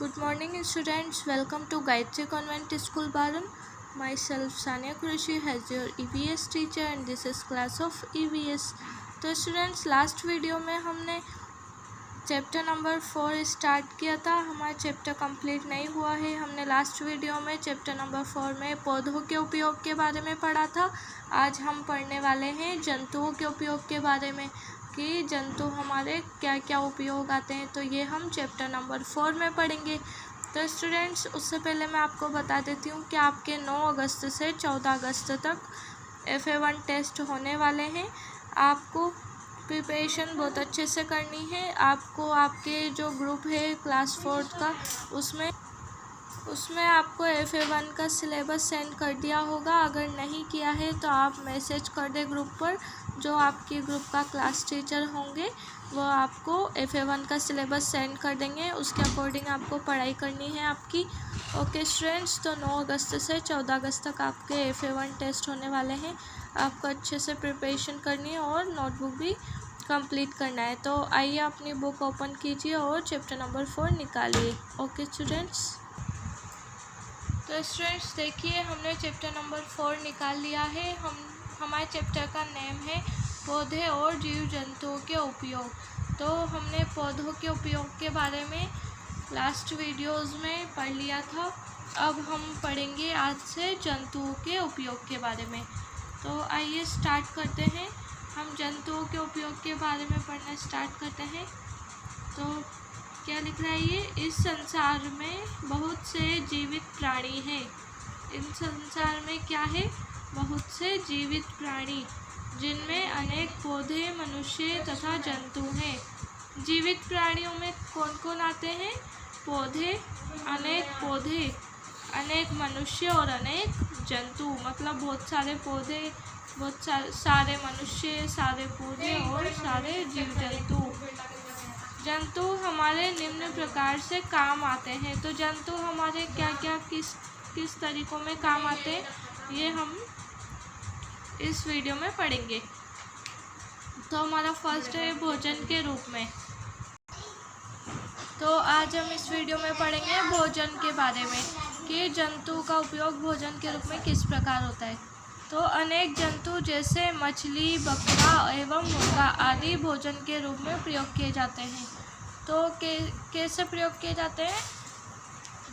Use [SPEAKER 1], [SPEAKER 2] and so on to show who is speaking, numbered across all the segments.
[SPEAKER 1] Good morning students, welcome to Gayatri Convent School Baran. Myself Sania Qureshi as your EVS teacher and this is class of EVS. तो students last video में हमने chapter number 4 start किया था। हमारा chapter complete नहीं हुआ है। हमने लास्ट वीडियो में चैप्टर नंबर 4 में पौधों के उपयोग के बारे में पढ़ा था। आज हम पढ़ने वाले हैं जंतुओं के उपयोग के बारे में कि जंतु हमारे क्या क्या उपयोग आते हैं। तो ये हम चैप्टर नंबर 4 में पढ़ेंगे। तो स्टूडेंट्स उससे पहले मैं आपको बता देती हूँ कि आपके 9 अगस्त से 14 अगस्त तक FA1 टेस्ट होने वाले हैं। आपको प्रिपरेशन बहुत अच्छे से करनी है। आपको आपके जो ग्रुप है क्लास 4 का उसमें आपको FA1 का सिलेबस सेंड कर दिया होगा। अगर नहीं किया है तो आप मैसेज कर दें ग्रुप पर। जो आपके ग्रुप का क्लास टीचर होंगे वो आपको FA1 का सिलेबस सेंड कर देंगे। उसके अकॉर्डिंग आपको पढ़ाई करनी है आपकी। ओके स्टूडेंट्स, तो 9 अगस्त से 14 अगस्त तक आपके FA1 टेस्ट होने वाले हैं। आपको अच्छे से प्रिपरेशन करनी है और नोटबुक भी कंप्लीट करना है। तो आइए अपनी बुक ओपन कीजिए और चैप्टर नंबर 4 निकालिए। ओके स्टूडेंट्स, तो स्टूडेंट्स देखिए हमने चैप्टर नंबर 4 निकाल लिया है। हमारे चैप्टर का नेम है पौधे और जीव जंतुओं के उपयोग। तो हमने पौधों के उपयोग के बारे में लास्ट वीडियोस में पढ़ लिया था। अब हम पढ़ेंगे आज से जंतुओं के उपयोग के बारे में। तो आइए स्टार्ट करते हैं। हम जंतुओं के उपयोग के बारे में पढ़ना स्टार्ट करते हैं। तो क्या लिख रहा है ये? इस संसार में बहुत से जीवित प्राणी हैं। इस संसार में क्या है? बहुत से जीवित प्राणी, जिनमें अनेक पौधे, मनुष्य तथा जंतु हैं। जीवित प्राणियों में कौन कौन आते हैं? पौधे, अनेक मनुष्य और अनेक जंतु। मतलब बहुत सारे पौधे, बहुत सारे मनुष्य, सारे पौधे और सारे जीव जंतु। जंतु हमारे निम्न प्रकार से काम आते हैं। तो जंतु हमारे क्या क्या किस तरीक़ों में काम आते हैं ये हम इस वीडियो में पढ़ेंगे। तो हमारा फर्स्ट है भोजन के रूप में। तो आज हम इस वीडियो में पढ़ेंगे भोजन के बारे में कि जंतु का उपयोग भोजन के रूप में किस प्रकार होता है। तो अनेक जंतु जैसे मछली, बकरा एवं मुर्गा आदि भोजन के रूप में प्रयोग किए जाते हैं। तो कैसे प्रयोग किए जाते हैं?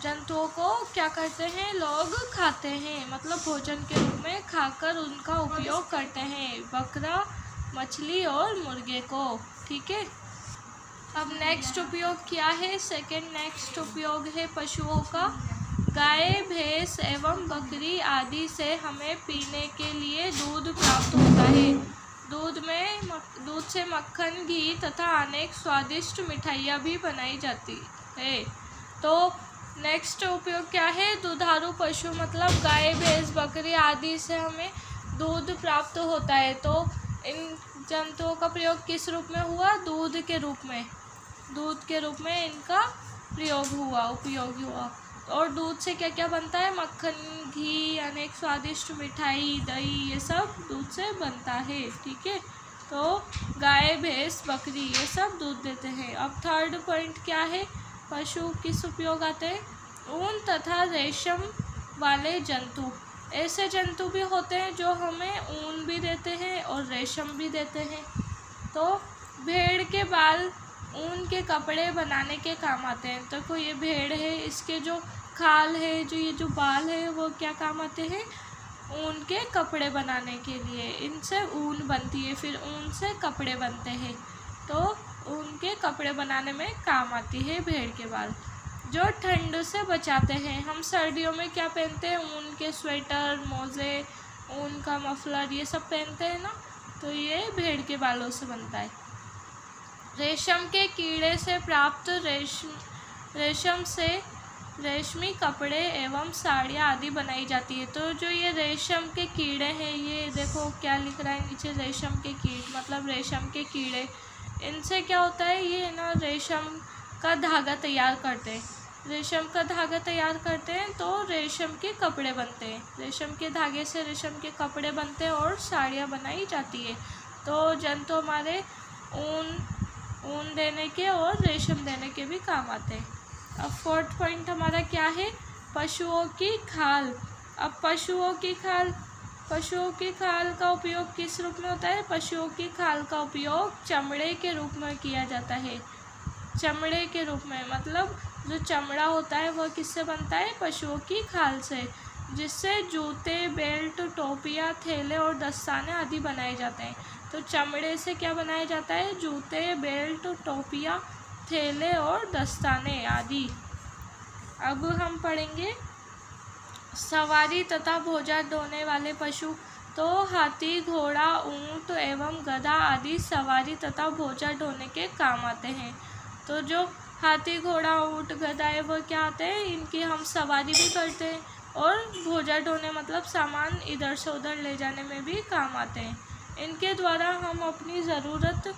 [SPEAKER 1] जंतुओं को क्या करते हैं? लोग खाते हैं, मतलब भोजन के रूप में खाकर उनका उपयोग करते हैं, बकरा, मछली और मुर्गे को। ठीक है। अब नेक्स्ट उपयोग क्या है? सेकंड नेक्स्ट उपयोग है पशुओं का। गाय, भैंस एवं बकरी आदि से हमें पीने के लिए दूध प्राप्त होता है। दूध से मक्खन, घी तथा अनेक स्वादिष्ट मिठाइयाँ भी बनाई जाती है। तो नेक्स्ट उपयोग क्या है? दुधारू पशु, मतलब गाय, भैंस, बकरी आदि से हमें दूध प्राप्त होता है। तो इन जंतुओं का प्रयोग किस रूप में हुआ? दूध के रूप में इनका उपयोग हुआ। और दूध से क्या क्या बनता है? मक्खन, घी, अनेक स्वादिष्ट मिठाई, दही, ये सब दूध से बनता है। ठीक है। तो गाय, भैंस, बकरी ये सब दूध देते हैं। अब थर्ड पॉइंट क्या है? पशु किस उपयोग आते हैं? ऊन तथा रेशम वाले जंतु। ऐसे जंतु भी होते हैं जो हमें ऊन भी देते हैं और रेशम भी देते हैं। तो भेड़ के बाल ऊन के कपड़े बनाने के काम आते हैं। तो ये भेड़ है, इसके जो खाल है, जो बाल है, वो क्या काम आते हैं? ऊन के कपड़े बनाने के लिए। इनसे ऊन बनती है, फिर ऊन से कपड़े बनते हैं। तो ऊन के कपड़े बनाने में काम आती है भेड़ के बाल, जो ठंड से बचाते हैं। हम सर्दियों में क्या पहनते हैं? ऊन के स्वेटर, मोजे, ऊन का मफलर, ये सब पहनते हैं ना। तो ये भेड़ के बालों से बनता है। रेशम के कीड़े से प्राप्त रेशम से रेशमी कपड़े एवं साड़ियाँ आदि बनाई जाती है। तो जो ये रेशम के कीड़े हैं, ये देखो क्या लिख रहा है नीचे, रेशम के कीट, मतलब रेशम के कीड़े। इनसे क्या होता है? ये ना रेशम का धागा तैयार करते हैं। रेशम का धागा तैयार करते हैं तो रेशम के कपड़े बनते हैं। रेशम के धागे से रेशम के कपड़े बनते हैं और साड़ियाँ बनाई जाती है। तो जंतु हमारे ऊन देने के और रेशम देने के भी काम आते हैं। अब फोर्थ पॉइंट हमारा क्या है, पशुओं की खाल। अब पशुओं की खाल का उपयोग किस रूप में होता है, पशुओं की खाल का उपयोग चमड़े के रूप में किया जाता है। चमड़े के रूप में मतलब जो चमड़ा होता है वह किससे बनता है, पशुओं की खाल से, जिससे जूते, बेल्ट, टोपियाँ, थैले और दस्ताने आदि बनाए जाते हैं। तो चमड़े से क्या बनाया जाता है, जूते, बेल्ट, टोपियाँ, थैले और दस्ताने आदि। अब हम पढ़ेंगे सवारी तथा बोझा ढोने वाले पशु। तो हाथी, घोड़ा, ऊंट एवं गधा आदि सवारी तथा बोझा ढोने के काम आते हैं। तो जो हाथी, घोड़ा, ऊंट, गधा है वो क्या आते हैं, इनकी हम सवारी भी करते हैं और बोझा ढोने मतलब सामान इधर से उधर ले जाने में भी काम आते हैं। इनके द्वारा हम अपनी ज़रूरत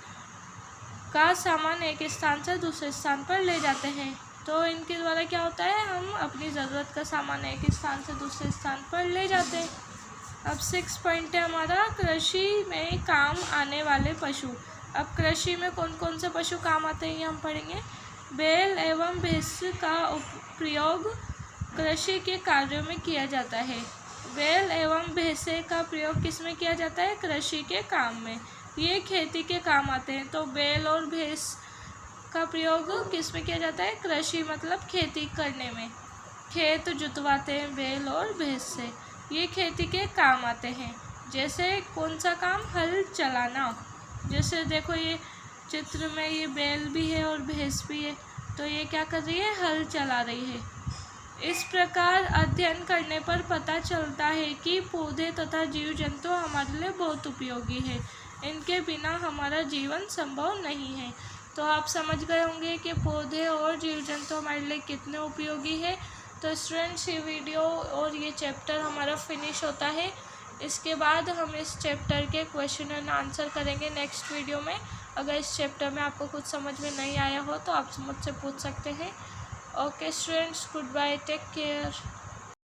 [SPEAKER 1] का सामान एक स्थान से दूसरे स्थान पर ले जाते हैं। तो इनके द्वारा क्या होता है, हम अपनी ज़रूरत का सामान एक स्थान से दूसरे स्थान पर ले जाते हैं। अब 6 पॉइंट है हमारा, कृषि में काम आने वाले पशु। अब कृषि में कौन कौन से पशु काम आते हैं ये हम पढ़ेंगे। बैल एवं भैंस का प्रयोग कृषि के कार्यों में किया जाता है। बैल एवं भैंसे का प्रयोग किस में किया जाता है, कृषि के काम में, ये खेती के काम आते हैं। तो बैल और भैंस का प्रयोग किस में किया जाता है, कृषि मतलब खेती करने में, खेत जुतवाते हैं बैल और भैंस से, ये खेती के काम आते हैं। जैसे कौन सा काम, हल चलाना। जैसे देखो ये चित्र में ये बैल भी है और भैंस भी है, तो ये क्या कर रही है, हल चला रही है। इस प्रकार अध्ययन करने पर पता चलता है कि पौधे तथा जीव जंतु हमारे लिए बहुत उपयोगी है, इनके बिना हमारा जीवन संभव नहीं है। तो आप समझ गए होंगे कि पौधे और जीव जंतु हमारे लिए कितने उपयोगी है। तो स्टूडेंट्स ये वीडियो और ये चैप्टर हमारा फिनिश होता है। इसके बाद हम इस चैप्टर के क्वेश्चन एंड आंसर करेंगे नेक्स्ट वीडियो में। अगर इस चैप्टर में आपको कुछ समझ में नहीं आया हो तो आप मुझसे पूछ सकते हैं। Okay students, goodbye, take care.